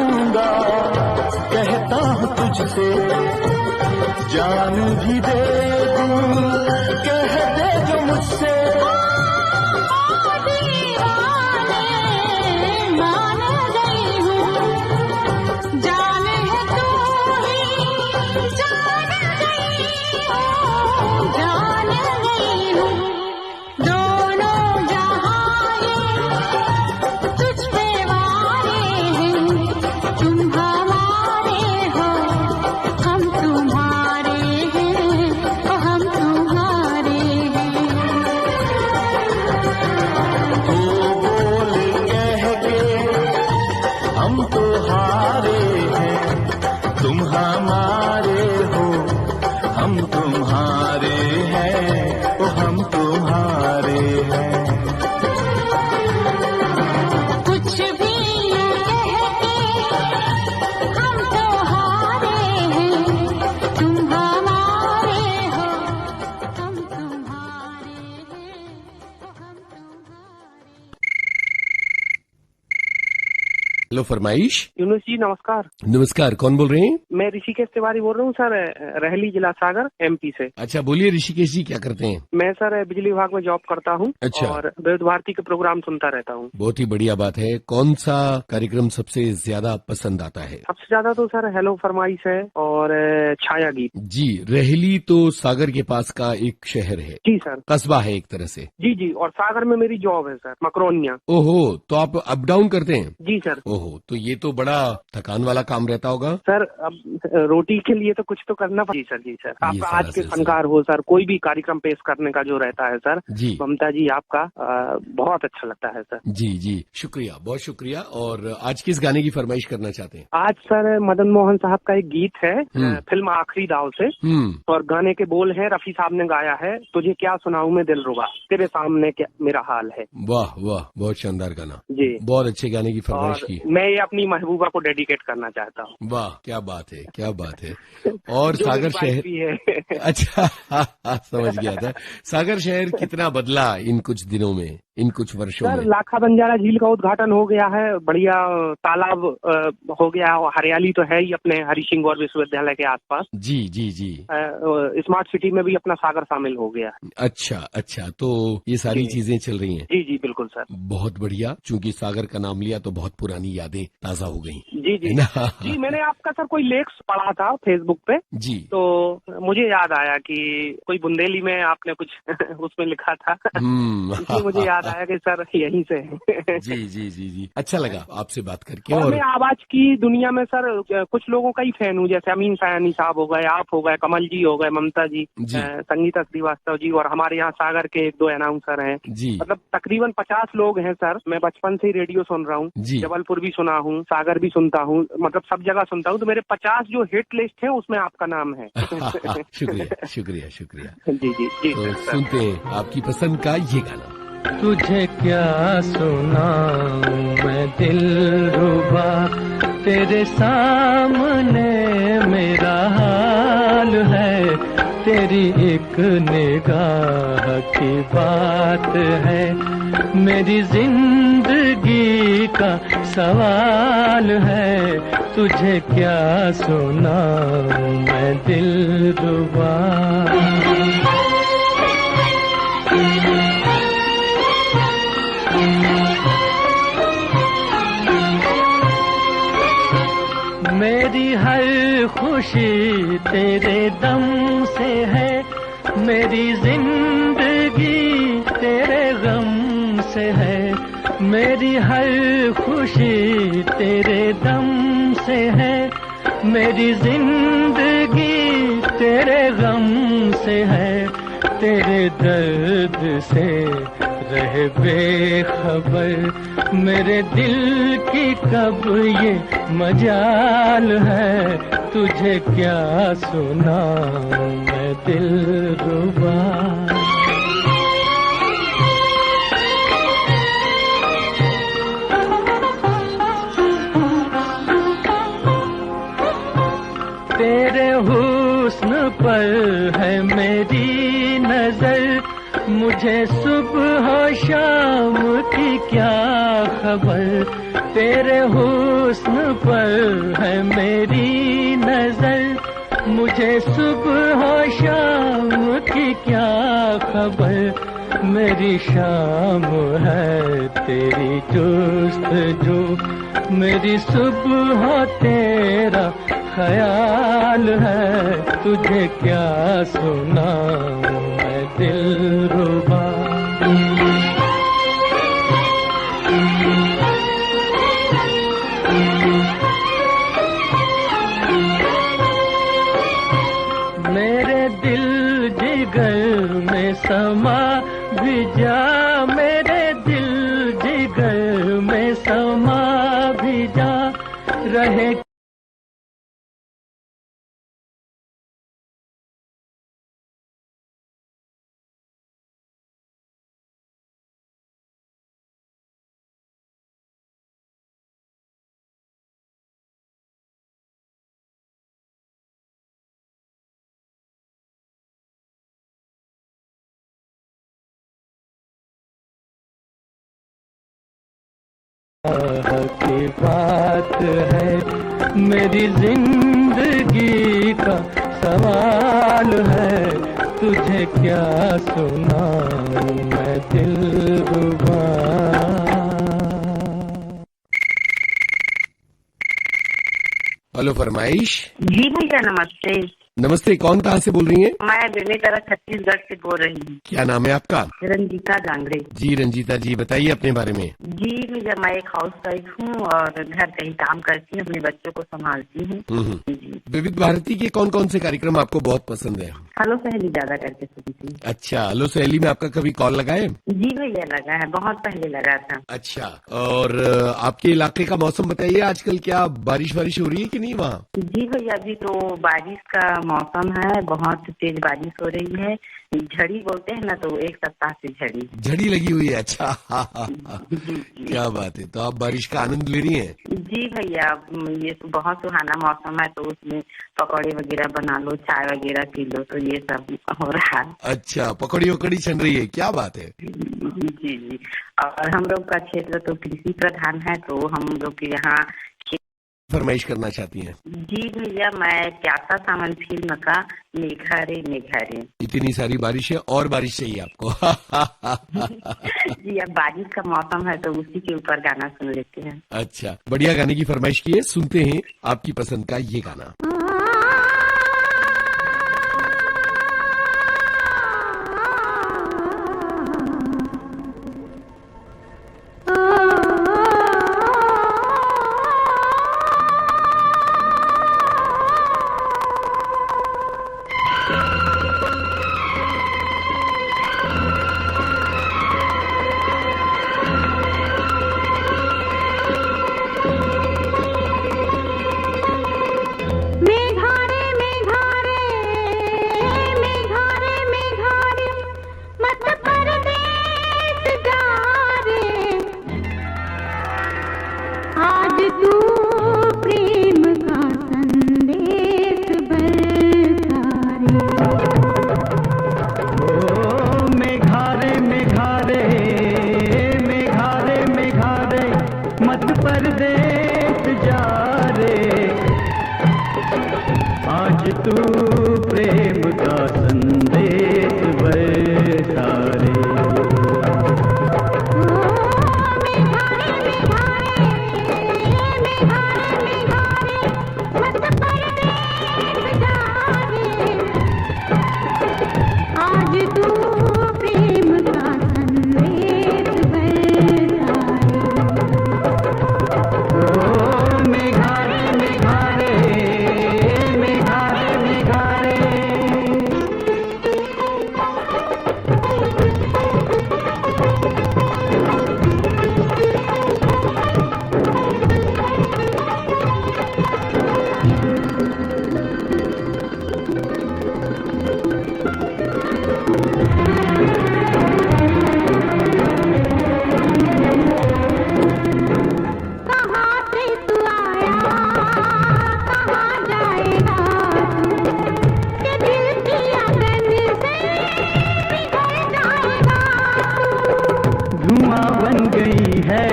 जाऊंगा, कहता हूँ तुझसे जान भी दे दूं, कह दे जो मुझसे मान गई हूँ, जान है तू ही जान गई हूँ, जान गई हूँ, दोनों जहां तुझ पे वारे हैं, तुम हमारे हो हम तुम्हारे हैं, हम तुम्हारे हैं। तो बोल कह के हम तो हारे हैं, तुम हमारे हो हम तुम्हारे हैं, ओ हम तुम्हारे हैं। कुछ भी कह के हम तो हारे हैं, तुम हमारे हो हम तुम्हारे हैं, ओ हम तुम्हारे। हेलो फरमाइश। यूनुस जी नमस्कार। नमस्कार, कौन बोल रहे हैं? मैं ऋषिकेश तिवारी बोल रहा हूँ सर, रहली जिला सागर MP से। अच्छा बोलिए ऋषिकेश जी, क्या करते हैं? मैं सर बिजली विभाग में जॉब करता हूँ। अच्छा। और विविध भारती के प्रोग्राम सुनता रहता हूँ। बहुत ही बढ़िया बात है। कौन सा कार्यक्रम सबसे ज्यादा पसंद आता है? सबसे ज्यादा तो सर हेलो फरमाइश है और छाया गीत। जी, रहली तो सागर के पास का एक शहर है। जी सर। कस्बा है एक तरह से। जी जी, और सागर में मेरी जॉब है सर, मकरोनिया। ओहो, तो आप अप डाउन करते हैं? जी सर। ओहो, तो ये तो बड़ा थकान वाला काम रहता होगा। सर अब रोटी के लिए तो कुछ तो करना पड़ेगा। जी सर, जी सर। आप सारा आज के सिलसिला। फनकार हो सर, कोई भी कार्यक्रम पेश करने का जो रहता है सर, जी ममता जी आपका बहुत अच्छा लगता है सर। जी जी, शुक्रिया, बहुत शुक्रिया। और आज किस गाने की फरमाइश करना चाहते हैं? आज सर मदन मोहन साहब का एक गीत है फिल्म आखिरी दाव से, और गाने के बोल हैं रफी साहब ने गाया है, तुझे क्या सुनाऊं मैं दिलरुबा, तेरे सामने क्या मेरा हाल है। वाह वाह, बहुत शानदार गाना जी, बहुत अच्छे गाने की फरमाइश की। मैं ये अपनी महबूबा को डेडिकेट करना चाहता हूँ। वाह, क्या बात है, क्या बात है। और जो सागर मेरी वाइफ शहर भी है। अच्छा समझ गया था। सागर शहर कितना बदला इन कुछ दिनों में, इन कुछ वर्षों सर में? लाखा बंजारा झील का उद्घाटन हो गया है, बढ़िया तालाब हो गया है, हरियाली तो है ही अपने हरीसिंह गौर विश्वविद्यालय के आसपास। जी जी जी। स्मार्ट सिटी में भी अपना सागर शामिल हो गया है। अच्छा अच्छा, तो ये सारी चीजें चल रही हैं। जी जी बिल्कुल सर। बहुत बढ़िया, चूंकि सागर का नाम लिया तो बहुत पुरानी यादें ताजा हो गई। जी जी जी, मैंने आपका सर कोई लेख पढ़ा था फेसबुक पे जी, तो मुझे याद आया कि कोई बुंदेली में आपने कुछ उसमें लिखा था। इसलिए मुझे याद आया कि सर यहीं से है। जी जी जी जी, अच्छा लगा आपसे बात करके। और मैं आवाज की दुनिया में सर कुछ लोगों का ही फैन हूँ, जैसे अमीन सयानी साहब हो गए, आप हो गए, कमल जी हो गए, ममता जी, संगीता श्रीवास्तव जी, और हमारे यहाँ सागर के एक दो अनाउंसर हैं। मतलब तकरीबन 50 लोग हैं सर। मैं बचपन से ही रेडियो सुन रहा हूँ, जबलपुर भी सुना हूँ, सागर भी सुनता हूँ, मतलब सब जगह सुनता हूँ। तो मेरे 50 जो हिट लिस्ट है उसमें आपका नाम है। शुक्रिया शुक्रिया शुक्रिया। जी जी जी। तो सुनते हैं आपकी पसंद का ये गाना। तुझे क्या सुनाऊं मैं दिलरुबा, तेरे सामने मेरा हाल है, तेरी एक निगाह की बात है, मेरी जिंदगी का सवाल है, तुझे क्या सुनाऊं मैं दिलरुबा। मेरी हर खुशी तेरे दम से है, मेरी जिंदगी तेरे गम से है, मेरी हर खुशी तेरे दम से है, मेरी जिंदगी तेरे गम से है, तेरे दर्द से रहे बेखबर, मेरे दिल की कब ये मजाल है, तुझे क्या सुनाऊं मैं दिलरुबा। तेरे हुस्न पर है मेरी नजर, मुझे सुबह शाम की क्या खबर, तेरे हुस्न पर है मेरी नजर, मुझे सुबह शाम की क्या खबर, मेरी शाम है तेरी जुस्तजू, मेरी सुबह तेरा ख्याल है, तुझे क्या सुनाऊं मैं दिलरुबा। मेरे दिल जिगर में समा भी जा, मेरे दिल जिगर में समा भी जा, रहे की बात है, मेरी जिंदगी का सवाल है, तुझे क्या सुनाऊं मैं दिलरुबा। हेलो फरमाइश। जी भैया नमस्ते। नमस्ते, कौन कहाँ से बोल रही हैं? मैं बेमेतरा छत्तीसगढ़ से बोल रही हूँ। क्या नाम है आपका? रंजीता जांगड़े। जी रंजीता जी, बताइए अपने बारे में। जी भैया मैं एक हाउस वाइफ हूँ और घर का ही काम करती हूँ, अपने बच्चों को संभालती हूँ। विविध भारती के कौन कौन से कार्यक्रम आपको बहुत पसंद है? हेलो सहेली ज्यादा करके सुनती हूँ। अच्छा, हेलो सहेली में आपका कभी कॉल लगा है? जी भैया लगा है, बहुत पहले लगा था। अच्छा, और आपके इलाके का मौसम बताइए, आजकल क्या बारिश हो रही है कि नहीं वहाँ? जी भैया अभी तो बारिश का मौसम है, बहुत तेज बारिश हो रही है, झड़ी बोलते हैं ना, तो एक सप्ताह से झड़ी लगी हुई है। अच्छा क्या बात है, तो आप बारिश का आनंद ले रही हैं? जी भैया, ये तो बहुत सुहाना मौसम है, तो उसमें पकौड़े वगैरह बना लो, चाय वगैरह पी लो, तो ये सब हो रहा है। अच्छा, पकौड़ी छन रही है, क्या बात है। जी जी, और हम लोग का क्षेत्र तो कृषि प्रधान है, तो हम लोग के यहाँ फरमाइश करना चाहती हैं? जी भैया मैं प्यासा सावन फिल्म का मेघा रे मेघा रे। इतनी सारी बारिश है और बारिश चाहिए आपको। जी अब बारिश का मौसम है तो उसी के ऊपर गाना सुन लेते हैं। अच्छा, बढ़िया गाने की फरमाइश की है, सुनते हैं आपकी पसंद का ये गाना। धुआं बन गई है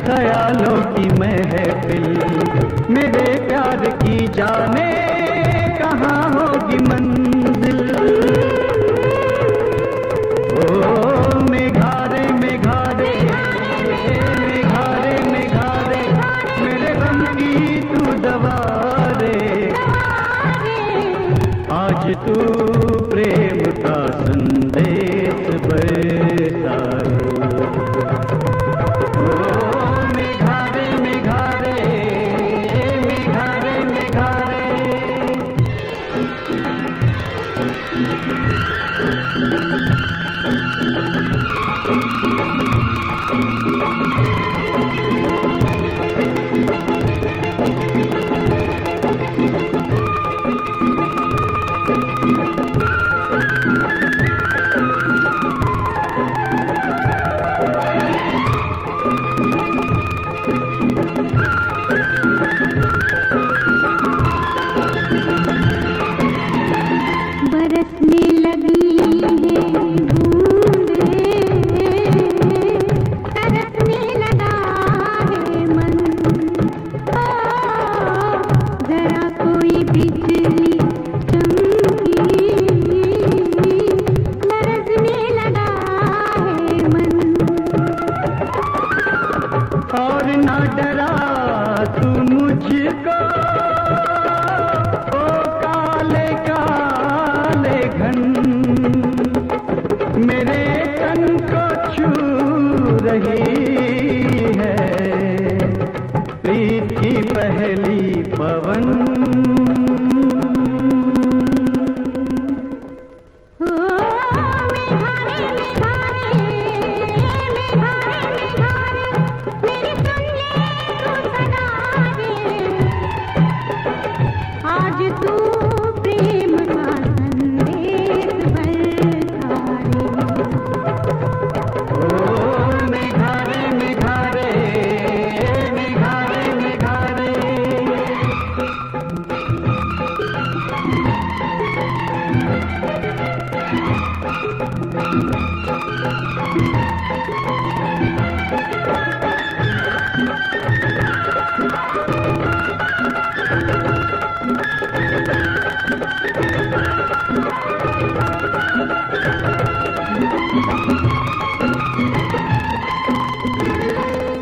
ख्याल मेरे प्यार की जाने कहाँ होगी मंजिल। ओ मेघारे मेघारे मेघारे मेघारे मेरे गम की तू दवा रे। आज तू प्रेम का संदेश बरसा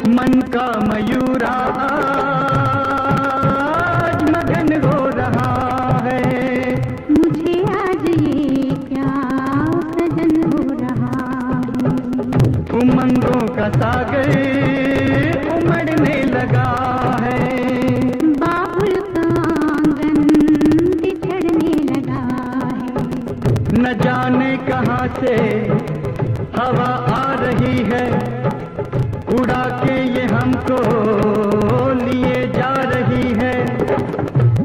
मन का मयूरा आज मगन हो रहा है। मुझे आज ये क्या सजन हो रहा है। उमंगों का सागर उमड़ने लगा है। बाबुल का आंगन बिछड़ने लगा है। न जाने कहाँ से हवा आ रही है, उड़ा के ये हमको लिए जा रही है।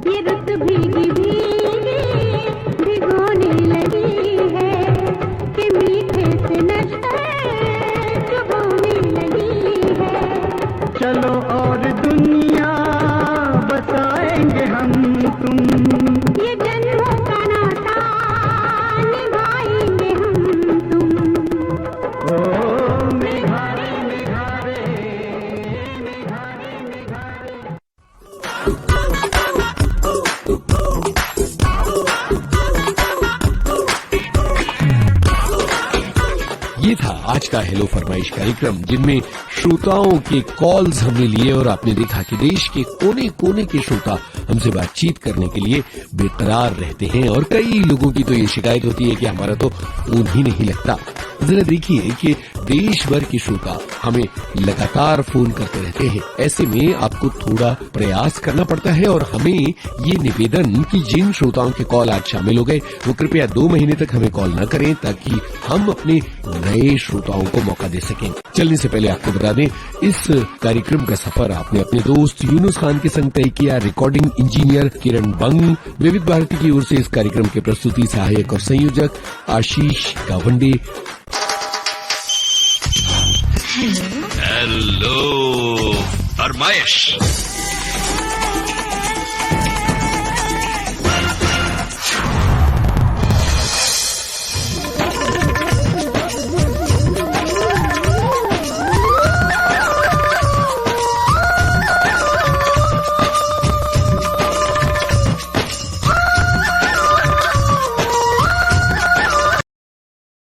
ये रुत भीगी भीगी भिगोने लगी है कि मीठे से नशे चुभोने लगी है। चलो और दुनिया बसाएंगे हम तुम, ये जन्मों का नाता निभाएंगे हम तुम। ओ ये था आज का हेलो फरमाइश कार्यक्रम, जिनमें श्रोताओं के कॉल्स हमने लिए और आपने देखा कि देश के कोने कोने के श्रोता हमसे बातचीत करने के लिए बेकरार रहते हैं। और कई लोगों की तो ये शिकायत होती है कि हमारा तो फोन ही नहीं लगता। जरा देखिए कि देश भर के श्रोता हमें लगातार फोन करते रहते हैं। ऐसे में आपको थोड़ा प्रयास करना पड़ता है और हमें ये निवेदन कि जिन श्रोताओं के कॉल आज शामिल हो गए वो कृपया 2 महीने तक हमें कॉल न करें, ताकि हम अपने नए श्रोताओं को मौका दे सकें। चलने से पहले आपको बता दें, इस कार्यक्रम का सफर आपने अपने दोस्त यूनुस खान के संग तय किया। रिकॉर्डिंग इंजीनियर किरण बंग, विविध भारती की ओर से इस कार्यक्रम के प्रस्तुति सहायक और संयोजक आशीष गावंडे। हेलो फरमाइश।